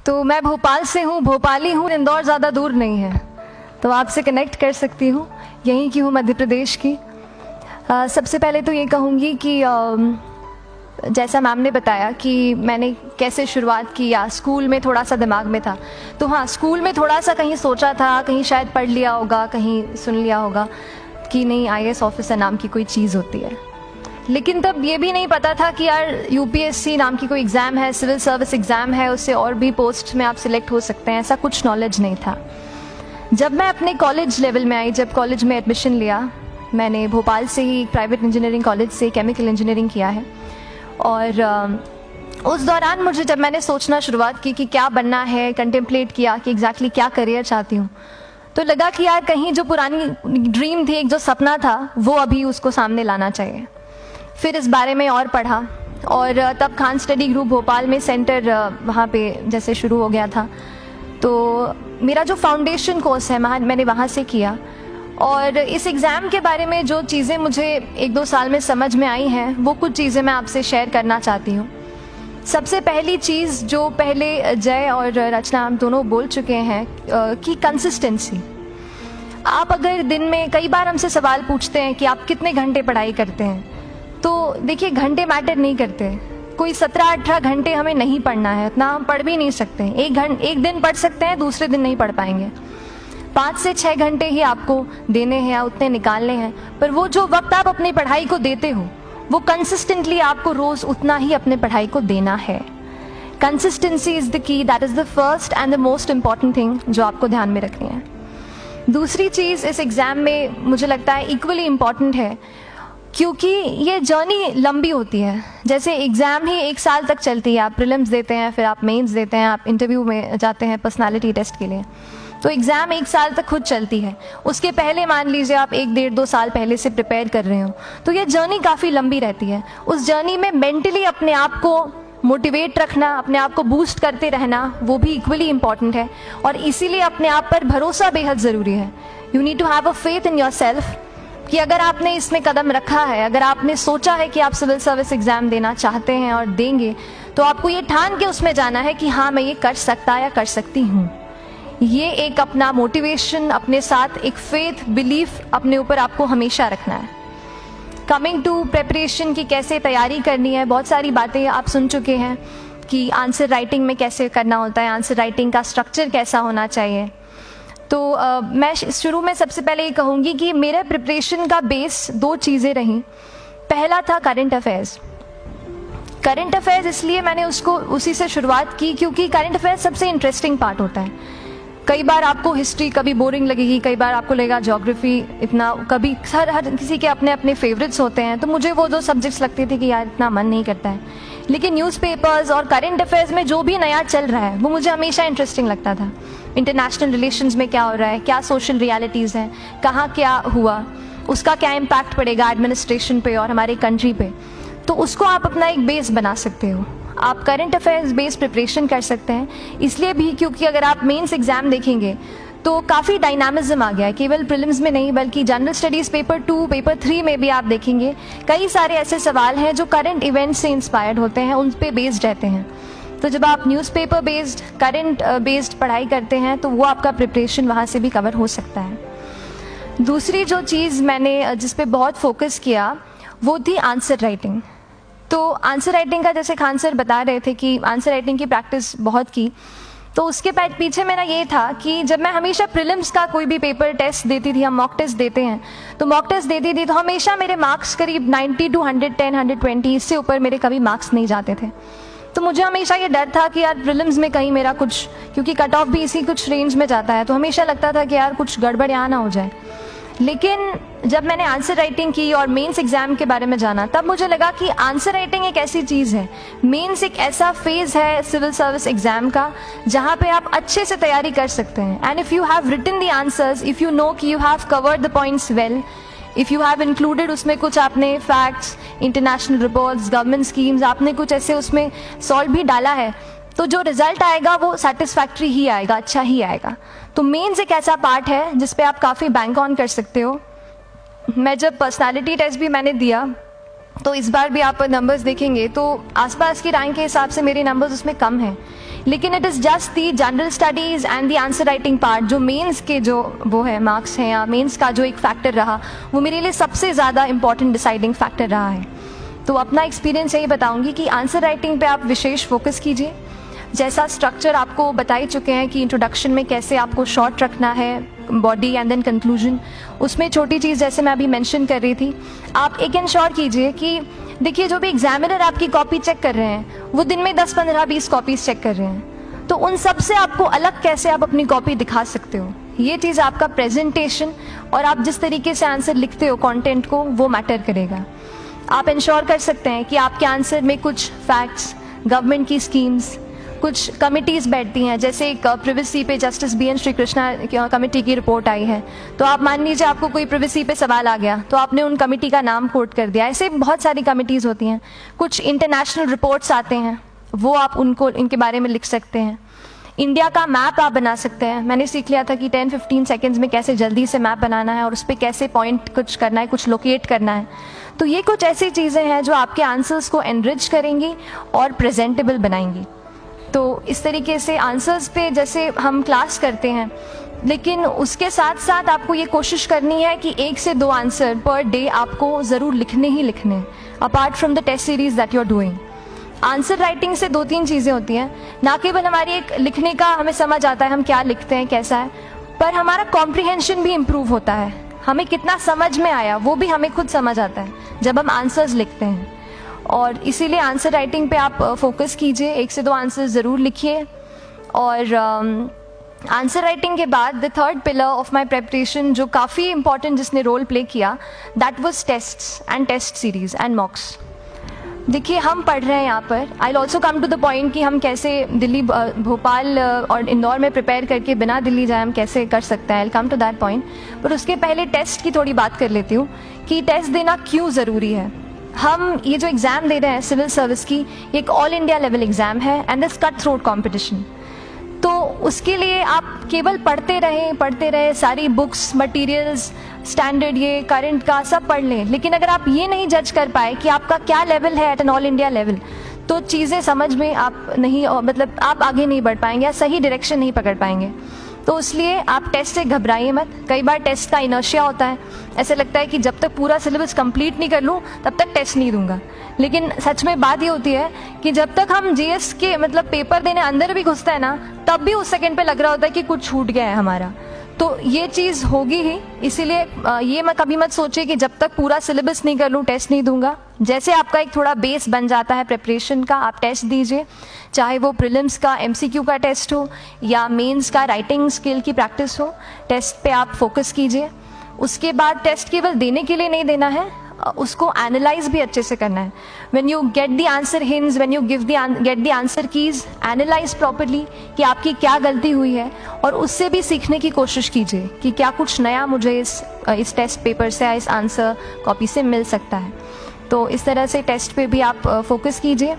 तो मैं भोपाल से हूँ, भोपाली हूँ, इंदौर ज़्यादा दूर नहीं है, तो आपसे कनेक्ट कर सकती हूँ। यहीं की हूँ, मध्य प्रदेश की। सबसे पहले तो ये कहूँगी कि जैसा मैम ने बताया कि मैंने कैसे शुरुआत की, या स्कूल में थोड़ा सा दिमाग में था, तो हाँ, स्कूल में थोड़ा सा कहीं सोचा था, कहीं शायद पढ़ लिया होगा, कहीं सुन लिया होगा कि नहीं IAS ऑफिसर नाम की कोई चीज़ होती है। लेकिन तब ये भी नहीं पता था कि यार UPSC नाम की कोई एग्ज़ाम है, सिविल सर्विस एग्ज़ाम है, उससे और भी पोस्ट में आप सिलेक्ट हो सकते हैं, ऐसा कुछ नॉलेज नहीं था। जब मैं अपने कॉलेज लेवल में आई, जब कॉलेज में एडमिशन लिया, मैंने भोपाल से ही प्राइवेट इंजीनियरिंग कॉलेज से केमिकल इंजीनियरिंग किया है। और उस दौरान मुझे, जब मैंने सोचना शुरुआत की कि क्या बनना है, कंटेम्पलेट किया कि एग्जैक्टली क्या करियर चाहती हूँ, तो लगा कि यार कहीं जो पुरानी ड्रीम थी, एक जो सपना था, वो अभी उसको सामने लाना चाहिए। फिर इस बारे में और पढ़ा, और तब खान स्टडी ग्रुप भोपाल में सेंटर वहाँ पे जैसे शुरू हो गया था, तो मेरा जो फाउंडेशन कोर्स है मैंने वहाँ से किया। और इस एग्ज़ाम के बारे में जो चीज़ें मुझे 1-2 साल में समझ में आई हैं, वो कुछ चीज़ें मैं आपसे शेयर करना चाहती हूँ। सबसे पहली चीज़ जो पहले जय और रचना हम दोनों बोल चुके हैं कि कंसिस्टेंसी। आप अगर दिन में, कई बार हमसे सवाल पूछते हैं कि आप कितने घंटे पढ़ाई करते हैं, तो देखिए घंटे मैटर नहीं करते। कोई 17-18 घंटे हमें नहीं पढ़ना है, इतना हम पढ़ भी नहीं सकते। एक दिन पढ़ सकते हैं, दूसरे दिन नहीं पढ़ पाएंगे। 5 से 6 घंटे ही आपको देने हैं या उतने निकालने हैं, पर वो जो वक्त आप अपनी पढ़ाई को देते हो, वो कंसिस्टेंटली आपको रोज उतना ही अपने पढ़ाई को देना है। Consistency is the key, that is the first and the most important thing जो आपको ध्यान में रखनी है। दूसरी चीज़ इस एग्ज़ाम में मुझे लगता है इक्वली इम्पॉर्टेंट है, क्योंकि ये जर्नी लंबी होती है। जैसे एग्ज़ाम ही 1 साल तक चलती है, आप प्रीलिम्स देते हैं, फिर आप मेंस देते हैं, आप इंटरव्यू में जाते हैं पर्सनालिटी टेस्ट के लिए, तो एग्ज़ाम 1 साल तक खुद चलती है। उसके पहले मान लीजिए आप 1-1.5-2 साल पहले से प्रिपेयर कर रहे हो, तो ये जर्नी काफ़ी लंबी रहती है। उस जर्नी में मेंटली अपने आप को मोटिवेट रखना, अपने आप को बूस्ट करते रहना, वो भी इक्वली इम्पॉर्टेंट है। और इसीलिए अपने आप पर भरोसा बेहद ज़रूरी है। You need to have a faith in yourself कि अगर आपने इसमें कदम रखा है, अगर आपने सोचा है कि आप सिविल सर्विस एग्ज़ाम देना चाहते हैं और देंगे, तो आपको ये ठान के उसमें जाना है कि हाँ, मैं ये कर सकता या कर सकती हूँ। ये एक अपना मोटिवेशन, अपने साथ एक फेथ, बिलीफ अपने ऊपर आपको हमेशा रखना है। कमिंग टू प्रेपरेशन की कैसे तैयारी करनी है, बहुत सारी बातें आप सुन चुके हैं कि आंसर राइटिंग में कैसे करना होता है, आंसर राइटिंग का स्ट्रक्चर कैसा होना चाहिए। तो मैं शुरू में सबसे पहले ये कहूँगी कि मेरे प्रिपरेशन का बेस 2 चीज़ें रहीं। पहला था करंट अफेयर्स। करंट अफेयर्स इसलिए मैंने उसको उसी से शुरुआत की क्योंकि करंट अफेयर्स सबसे इंटरेस्टिंग पार्ट होता है। कई बार आपको हिस्ट्री कभी बोरिंग लगेगी, कई बार आपको लगेगा ज्योग्राफी इतना, कभी हर किसी के अपने अपने फेवरेट्स होते हैं। तो मुझे वो 2 सब्जेक्ट्स लगते थे कि यार इतना मन नहीं करता है, लेकिन न्यूज़पेपर्स और करंट अफेयर्स में जो भी नया चल रहा है वो मुझे हमेशा इंटरेस्टिंग लगता था। इंटरनेशनल रिलेशंस में क्या हो रहा है, क्या सोशल रियलिटीज़ हैं, कहाँ क्या हुआ, उसका क्या इम्पैक्ट पड़ेगा एडमिनिस्ट्रेशन पे और हमारे कंट्री पे, तो उसको आप अपना एक बेस बना सकते हो। आप करंट अफेयर्स बेस्ड प्रिपरेशन कर सकते हैं, इसलिए भी क्योंकि अगर आप मेंस एग्ज़ाम देखेंगे तो काफ़ी डायनामिज्म आ गया है, केवल प्रीलिम्स में नहीं बल्कि जनरल स्टडीज़ पेपर 2, पेपर 3 में भी आप देखेंगे कई सारे ऐसे सवाल हैं जो करंट इवेंट्स से इंस्पायर्ड होते हैं, उन पे बेस्ड रहते हैं। तो जब आप न्यूज़पेपर बेस्ड, करंट बेस्ड पढ़ाई करते हैं तो वो आपका प्रिपरेशन वहाँ से भी कवर हो सकता है। दूसरी जो चीज़ मैंने जिस पे बहुत फोकस किया वो थी आंसर राइटिंग। तो आंसर राइटिंग का, जैसे खान सर बता रहे थे कि आंसर राइटिंग की प्रैक्टिस बहुत की, तो उसके पीछे मेरा ये था कि जब मैं हमेशा प्रीलिम्स का कोई भी पेपर टेस्ट देती थी, हम मॉक टेस्ट देते हैं, तो मॉक टेस्ट देती थी तो हमेशा मेरे मार्क्स करीब 90 to 110, 120, इससे ऊपर मेरे कभी मार्क्स नहीं जाते थे। तो मुझे हमेशा ये डर था कि यार प्रीलिम्स में कहीं मेरा कुछ, क्योंकि कट ऑफ भी इसी कुछ रेंज में जाता है, तो हमेशा लगता था कि यार कुछ गड़बड़ यहाँ ना हो जाए। लेकिन जब मैंने आंसर राइटिंग की और मेंस एग्ज़ाम के बारे में जाना, तब मुझे लगा कि आंसर राइटिंग एक ऐसी चीज़ है, मेंस एक ऐसा फेज़ है सिविल सर्विस एग्ज़ाम का जहाँ पे आप अच्छे से तैयारी कर सकते हैं। And if you have written the answers, if you know कि you have covered the points well, if you have included उसमें कुछ आपने facts, international reports, government schemes, आपने कुछ ऐसे उसमें सॉल्व भी डाला है, तो जो रिजल्ट आएगा वो सेटिस्फैक्ट्री ही आएगा, अच्छा ही आएगा। तो मेंस एक ऐसा पार्ट है जिस पे आप काफ़ी बैंक ऑन कर सकते हो। मैं जब पर्सनालिटी टेस्ट भी मैंने दिया, तो इस बार भी आप नंबर्स देखेंगे तो आसपास की रैंक के हिसाब से मेरे नंबर्स उसमें कम हैं, लेकिन it is just the general studies and the answer writing part, जो मेंस के जो वो है मार्क्स हैं या मेंस का जो एक फैक्टर रहा, वो मेरे लिए सबसे ज़्यादा इंपॉर्टेंट डिसाइडिंग फैक्टर रहा है। तो अपना एक्सपीरियंस यही बताऊंगी कि आंसर राइटिंग पे आप विशेष फोकस कीजिए। जैसा स्ट्रक्चर आपको बता ही चुके हैं कि इंट्रोडक्शन में कैसे आपको शॉर्ट रखना है, बॉडी एंड देन कंक्लूजन, उसमें छोटी चीज़ जैसे मैं अभी मेंशन कर रही थी, आप एक इंश्योर कीजिए कि देखिए जो भी एग्जामिनर आपकी कॉपी चेक कर रहे हैं वो दिन में 10, 15, 20 कॉपीज चेक कर रहे हैं, तो उन सब से आपको अलग कैसे आप अपनी कॉपी दिखा सकते हो, ये चीज़ आपका प्रेजेंटेशन और आप जिस तरीके से आंसर लिखते हो कंटेंट को, वो मैटर करेगा। आप इंश्योर कर सकते हैं कि आपके आंसर में कुछ फैक्ट्स, गवर्नमेंट की स्कीम्स, कुछ कमिटीज़ बैठती हैं, जैसे एक प्रिवेसी पे justice BN Shri Krishna committee की रिपोर्ट आई है, तो आप मान लीजिए आपको कोई प्रिवेसी पे सवाल आ गया तो आपने उन कमेटी का नाम कोट कर दिया। ऐसे बहुत सारी कमिटीज़ होती हैं। कुछ इंटरनेशनल रिपोर्ट्स आते हैं, वो आप उनको इनके बारे में लिख सकते हैं। इंडिया का मैप आप बना सकते हैं। मैंने सीख लिया था कि 10-15 सेकेंड्स में कैसे जल्दी से मैप बनाना है और उस पर कैसे पॉइंट कुछ करना है, कुछ लोकेट करना है। तो ये कुछ ऐसी चीज़ें हैं जो आपके आंसर्स को एनरिच करेंगी और प्रेजेंटेबल बनाएंगी। तो इस तरीके से आंसर्स पे जैसे हम क्लास करते हैं, लेकिन उसके साथ साथ आपको ये कोशिश करनी है कि 1 से 2 आंसर पर डे आपको ज़रूर लिखने ही लिखने, apart from the test series that you are doing. Answer writing से 2-3 चीज़ें होती हैं, ना केवल हमारी एक लिखने का हमें समझ आता है हम क्या लिखते हैं कैसा है, पर हमारा कॉम्प्रिहेंशन भी इम्प्रूव होता है। हमें कितना समझ में आया वो भी हमें खुद समझ आता है जब हम आंसर्स लिखते हैं। और इसीलिए आंसर राइटिंग पे आप फोकस कीजिए, 1 से 2 आंसर ज़रूर लिखिए। और आंसर राइटिंग के बाद the third pillar of my preparation जो काफ़ी इंपॉर्टेंट जिसने रोल प्ले किया, that was tests and test series and mocks. देखिए हम पढ़ रहे हैं यहाँ पर, I will also come to the point कि हम कैसे दिल्ली, भोपाल और इंदौर में प्रिपेयर करके बिना दिल्ली जाए हम कैसे कर सकते हैं, I will come to that point. पर उसके पहले टेस्ट की थोड़ी बात कर लेती हूँ कि टेस्ट देना क्यों ज़रूरी है। हम ये जो एग्ज़ाम दे रहे हैं सिविल सर्विस की, ये एक ऑल इंडिया लेवल एग्ज़ाम है and this cut throat competition. तो उसके लिए आप केवल पढ़ते रहें, सारी बुक्स, मटेरियल्स, स्टैंडर्ड ये करंट का सब पढ़ लें, लेकिन अगर आप ये नहीं जज कर पाए कि आपका क्या लेवल है at an all India level, तो चीज़ें समझ में आप नहीं, मतलब आप आगे नहीं बढ़ पाएंगे या सही डायरेक्शन नहीं पकड़ पाएंगे। तो इसलिए आप टेस्ट से घबराइए मत। कई बार टेस्ट का इनर्शिया होता है, ऐसे लगता है कि जब तक पूरा सिलेबस कंप्लीट नहीं कर लूँ तब तक टेस्ट नहीं दूंगा, लेकिन सच में बात ये होती है कि जब तक हम GS के मतलब पेपर देने अंदर भी घुसते हैं ना, तब भी उस सेकंड पे लग रहा होता है कि कुछ छूट गया है हमारा। तो ये चीज़ होगी ही, इसीलिए ये मैं कभी मत सोचिए कि जब तक पूरा सिलेबस नहीं कर लूँ टेस्ट नहीं दूंगा। जैसे आपका एक थोड़ा बेस बन जाता है प्रिपरेशन का, आप टेस्ट दीजिए, चाहे वो प्रीलिम्स का MCQ का टेस्ट हो या मेंस का राइटिंग स्किल की प्रैक्टिस हो, टेस्ट पे आप फोकस कीजिए। उसके बाद टेस्ट केवल देने के लिए नहीं देना है, उसको एनालाइज भी अच्छे से करना है। When you get the answer hints, when you get the answer keys, analyse properly कि आपकी क्या गलती हुई है और उससे भी सीखने की कोशिश कीजिए कि क्या कुछ नया मुझे इस टेस्ट पेपर से या इस आंसर कॉपी से मिल सकता है। तो इस तरह से टेस्ट पे भी आप फोकस कीजिए।